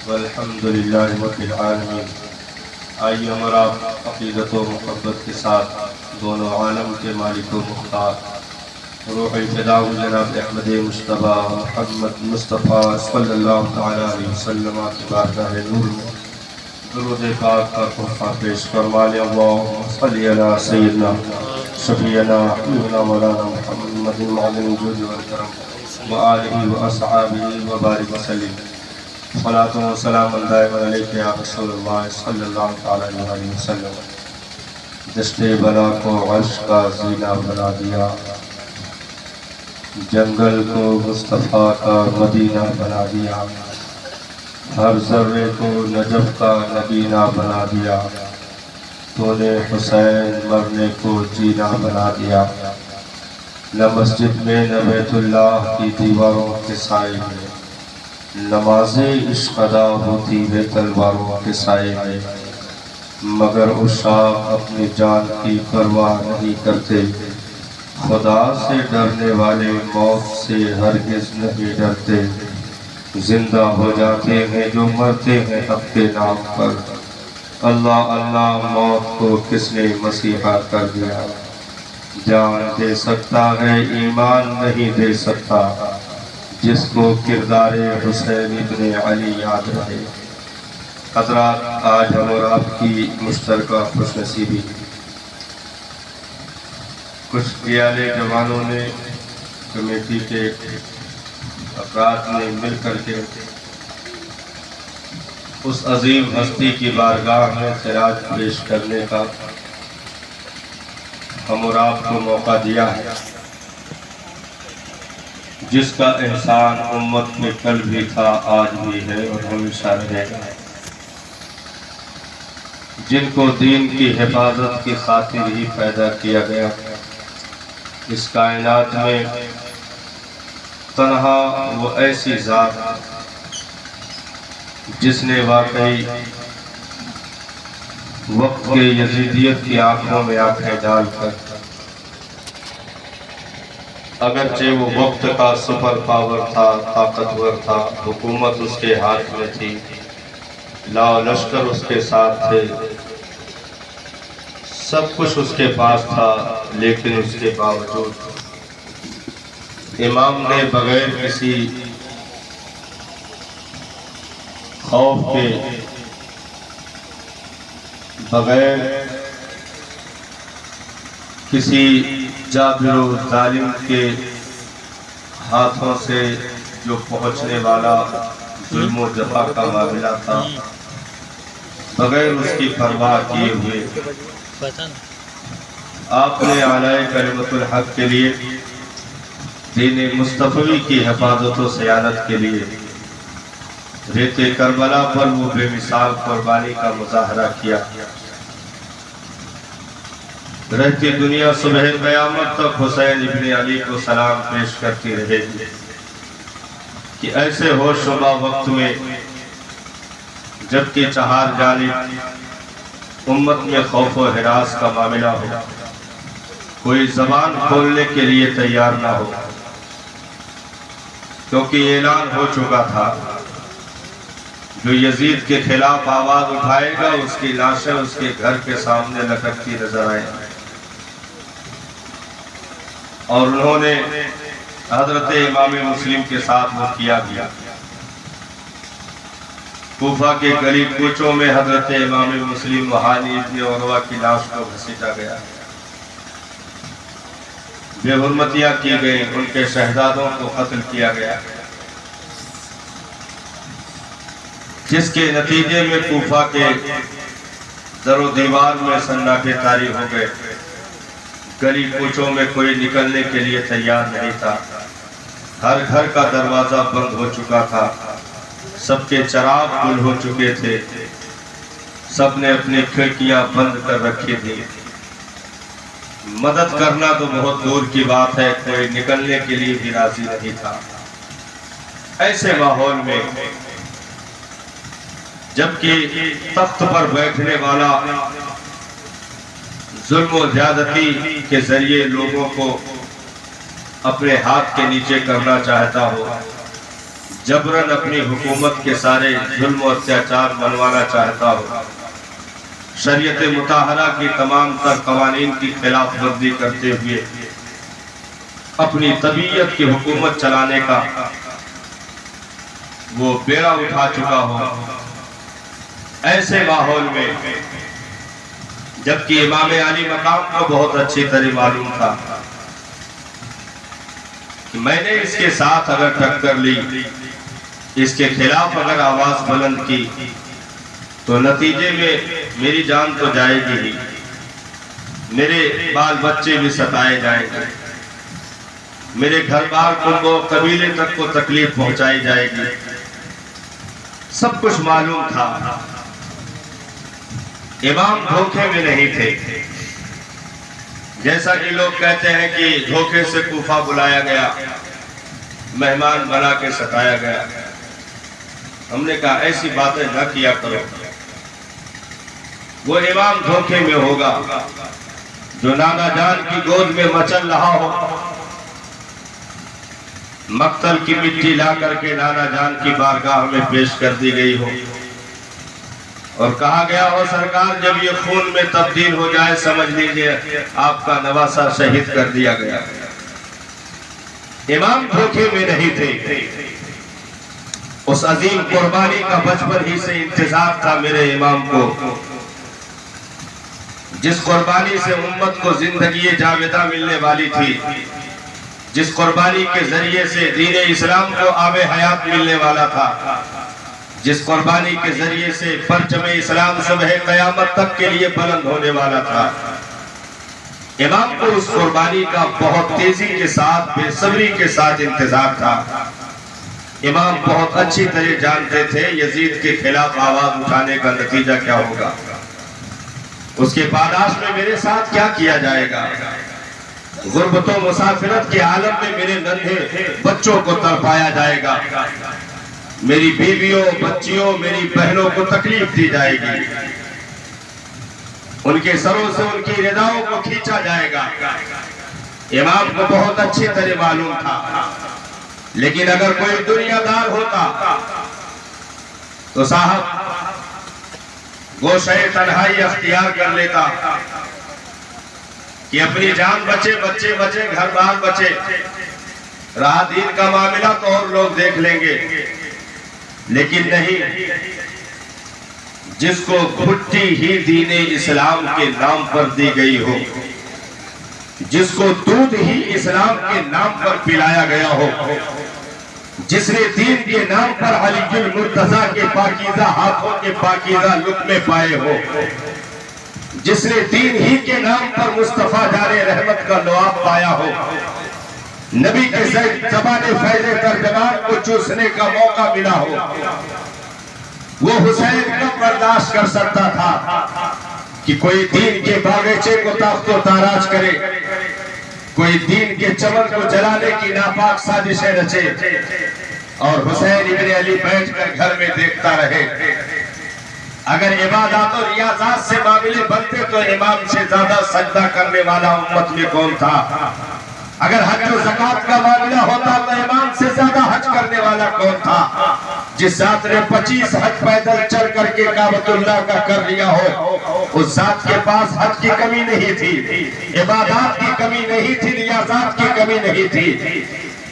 والحمد للہ رب العالمین۔ آئیے ہمارا عقیدت و محبت کے ساتھ دونوں عالم کے مالک و مختار روح فدا جناب احمد مصطفیٰ محمد مصطفیٰ صلی اللہ تعالیٰ علیہ وسلم کی بارگاہ نور میں درود پاک کا تحفہ پیش فرمائے۔ اللہم صلی علی سیدنا شفیعنا حبیبنا مولانا محمد معلم الجود والکرم وآلہ واصحابہ وبارک وسلم۔ صلاۃ و سلام دائما علیک یا رسول اللہ صلی اللہ تعالیٰ علیہ وسلم۔ دشت بلا کو عرش کا زینہ بنا دیا، جنگل کو مصطفیٰ کا مدینہ بنا دیا، ہر ذرے کو نجف کا نگینہ بنا دیا، تو نے حسین مرنے کو جینا بنا دیا۔ نہ مسجد میں نہ بیت اللہ کی دیواروں کے سائے میں، نماز عشق ادا ہوتی ہے تلواروں کے سائے میں، مگر عشاق اپنی جان کی پرواہ نہیں کرتے، خدا سے ڈرنے والے موت سے ہرگز نہیں ڈرتے، زندہ ہو جاتے ہیں جو مرتے ہیں حق کے نام پر، اللہ اللہ موت کو کس نے مسیحا کر دیا، جان دے سکتا ہے ایمان نہیں دے سکتا، جس کو کردار حسین ابن علی یاد رہے۔ حضرات، آج ہم اور آپ کی مشترکہ خوش نصیبی، کچھ دیالے جوانوں نے، کمیٹی کے افراد نے مل کر کے اس عظیم ہستی کی بارگاہ میں خراج پیش کرنے کا ہم اور آپ کو موقع دیا ہے، جس کا احسان امت میں کل بھی تھا، آج بھی ہے اور ہمیشہ رہے گا۔ جن کو دین کی حفاظت کی خاطر ہی پیدا کیا گیا، اس کائنات میں تنہا وہ ایسی ذات جس نے واقعی وقت کے یزیدیت کی آنکھوں میں آنکھیں ڈال کر، اگرچہ وہ وقت کا سپر پاور تھا، طاقتور تھا، حکومت اس کے ہاتھ میں تھی، لا لشکر اس کے ساتھ تھے، سب کچھ اس کے پاس تھا، لیکن اس کے باوجود امام نے بغیر کسی خوف کے، بغیر کسی جابر و ظالم کے ہاتھوں سے جو پہنچنے والا ظلم و جفا کا معاملہ تھا، بغیر اس کی پرواہ کیے ہوئے آپ نے اعلی کلمت الحق کے لیے، دین مصطفی کی حفاظت و صیانت کے لیے ریت کربلا پر وہ بے مثال قربانی کا مظاہرہ کیا۔ رہتی دنیا صبح قیامت تک حسین ابن علی کو سلام پیش کرتی رہے گی کہ ایسے ہوش شبہ وقت میں جبکہ چہار جانب امت میں خوف و ہراس کا معاملہ ہو، کوئی زبان کھولنے کے لیے تیار نہ ہو، کیونکہ اعلان ہو چکا تھا جو یزید کے خلاف آواز اٹھائے گا اس کی لاشیں اس کے گھر کے سامنے لٹکتی نظر آئیں، اور انہوں نے حضرت امام مسلم کے ساتھ وہ کیا گیا۔ کوفہ کے گلی کوچوں میں حضرت امام مسلم وہانی ابن عروہ کی لاش کو گھسیٹا گیا، بے حرمتیاں کی گئیں، ان کے شہزادوں کو قتل کیا گیا، جس کے نتیجے میں کوفہ کے در و دیوار میں سناٹے طاری ہو گئے، گلی کوچوں میں کوئی نکلنے کے لیے تیار نہیں تھا، ہر گھر کا دروازہ بند ہو چکا تھا، سب کے چراغ گل ہو چکے تھے، سب نے اپنی کھڑکیاں بند کر رکھی تھی، مدد کرنا تو بہت دور کی بات ہے، کوئی نکلنے کے لیے بھی راضی نہیں تھا۔ ایسے ماحول میں جبکہ تخت پر بیٹھنے والا ظلم و زیادتی کے ذریعے لوگوں کو اپنے ہاتھ کے نیچے کرنا چاہتا ہو، जबरन अपनी हुकूमत के सारे जुल्म और अत्याचार मनवाना चाहता हो, शरीयत मुताहरा की तमाम तर कवानीन की खिलाफ वर्जी करते हुए अपनी तबीयत की हुकूमत चलाने का वो बेड़ा उठा चुका हो, ऐसे माहौल में जबकि इमाम अली मकाम को बहुत अच्छी तरह मालूम था कि मैंने इसके साथ अगर टक्कर ली, इसके खिलाफ अगर आवाज बुलंद की तो नतीजे में मेरी जान तो जाएगी ही, मेरे बाल बच्चे भी सताए जाएंगे, मेरे घर बार कुंबो कबीले तक को तकलीफ पहुंचाई जाएगी। सब कुछ मालूम था। इमाम धोखे में नहीं थे। जैसा कि लोग कहते हैं कि धोखे से कूफा बुलाया गया, मेहमान बना के सताया गया। हमने कहा ऐसी बातें न किया करो। वो इमाम धोखे में होगा जो नाना जान की गोद में मचल रहा हो, मक्तल की मिट्टी ला करके नाना जान की बारगाह में पेश कर दी गई हो और कहा गया हो सरकार जब ये खून में तब्दील हो जाए समझ लीजिए आपका नवासा शहीद कर दिया गया। इमाम धोखे में नहीं थे। उस अजीम कुर्बानी का बचपन ही से इंतजार था मेरे इमाम को, जिस कुर्बानी से उम्मत को जिंदगी जावेदा मिलने वाली थी, जिस कुर्बानी के जरिए से दीन इस्लाम को आबे हयात मिलने वाला था, जिस कुर्बानी के जरिए से परचम इस्लाम सुबह कयामत तक के लिए बुलंद होने वाला था। इमाम को उस कुर्बानी का बहुत तेजी के साथ, बेसब्री के साथ इंतजार था। इमाम बहुत अच्छी तरह जानते थे यजीद के खिलाफ आवाज उठाने का नतीजा क्या होगा, उसके पादाश में मेरे साथ क्या किया जाएगा। गुर्बत और मुसाफिरत के आलम में मेरे नन्हे बच्चों को तड़पाया जाएगा, मेरी बीवियों, बच्चियों, मेरी बहनों को तकलीफ दी जाएगी, उनके सरों से उनकी रिदाओं को खींचा जाएगा। इमाम को बहुत अच्छी तरह मालूम था। लेकिन अगर कोई दुनियादार होता तो साहब गोशे तन्हाई अख्तियार कर लेता कि अपनी जान बचे, बच्चे बचे, घर बार बचे, राह दीन का मामला तो और लोग देख लेंगे। लेकिन नहीं, जिसको घुट्टी ही दीन इस्लाम के नाम पर दी गई हो, जिसको दूध ही इस्लाम के नाम पर पिलाया गया हो, जिसने दीन के नाम पर अली मुर्तजा के पाकीज़ा हाथों के पाकीज़ा लुक़्मे पाए हो, जिसने दीन ही के नाम पर मुस्तफा जाने रहमत का लुआब पाया हो, नबी के ज़बाने फैज़े तर्जमान को चूसने का मौका मिला हो, वो हुसैन कब बर्दाश्त कर सकता था कि कोई दीन के बागीचे को ताख्तो ताराज करे, कोई दीन के चमन को जलाने की नापाक साजिशें रचे और हुसैन इब्न अली बैठकर घर में देखता रहे। अगर इबादत और रियाज़त से मामले बनते तो इमाम से ज्यादा सजदा करने वाला उम्मत में कौन था। अगर हज और ज़कात का मामला होता तो इमाम से ज्यादा हज करने वाला कौन था। जिस जात ने 25 हज पैदल चल करके काबतुल्लाह का कर लिया हो, उस जात के पास हज की कमी नहीं थी, इबादत की कमी नहीं थी, रियाज़त की कमी नहीं थी।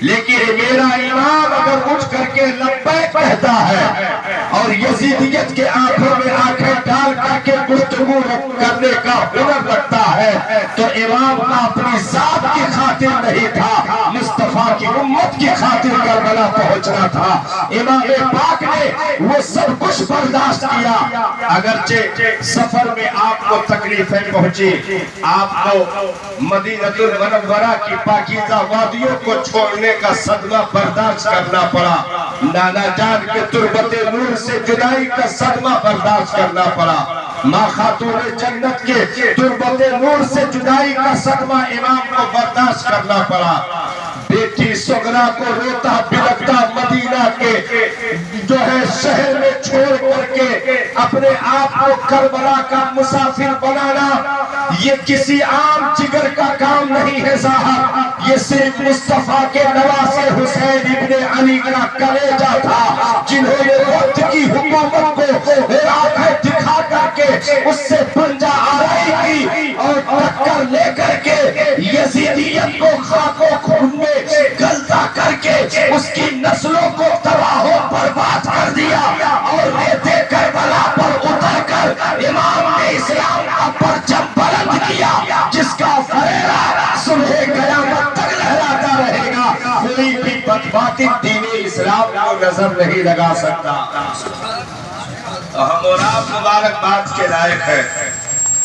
लेकिन मेरा इमाम अगर उठ करके लब्बैक कहता है और यजीदियत के आंखों में आंखें डाल करके गुफ्तगू करने का हुनर रखता है तो इमाम का अपनी जात की खातिर नहीं था, मुस्तफा की उम्मत की खातिर करबला पहुंचना था। इमाम पाक ने वो सब कुछ बर्दाश्त किया। अगरचे सफर में आपको तकलीफें पहुंची, आपको मदीनतुल मुनव्वरा की पाकीज़ा वादियों को छोड़ने का सदमा बर्दाश्त करना पड़ा, नाना जान के तुरबते नूर से जुदाई का सदमा बर्दाश्त करना पड़ा, माँ खातून जन्नत के तुरबते नूर से जुदाई का सदमा इमाम को बर्दाश्त करना पड़ा। بیٹی سغرا کو روتا بلکتا مدینہ کے جو ہے شہر میں چھوڑ کر کے اپنے آپ کو کربلا کا مسافر بنانا، یہ کسی عام جگر کا کام نہیں ہے صاحب، یہ صرف مصطفیٰ کے نواسے حسین ابن علی کا کلیجہ تھا، جنہوں نے وقت کی حکومت کو آنکھیں دکھا کر کے اس سے پنجہ آرائی کی اور ٹکر لے کر کے یزیدیت کو خاک و خون میں گلتا کر کے اس کی نسلوں کو تباہ و برباد کر دیا، اور ریتے کربلا پر اتر کر امام اسلام کا پرچم بلند کیا، جس کا فریضہ صبح قیامت تک لہراتا رہے گا، کوئی بھی بدباطن دین اسلام کو نظر نہیں لگا سکتا۔ ہم اور آپ مبارک بات کے لائق ہے۔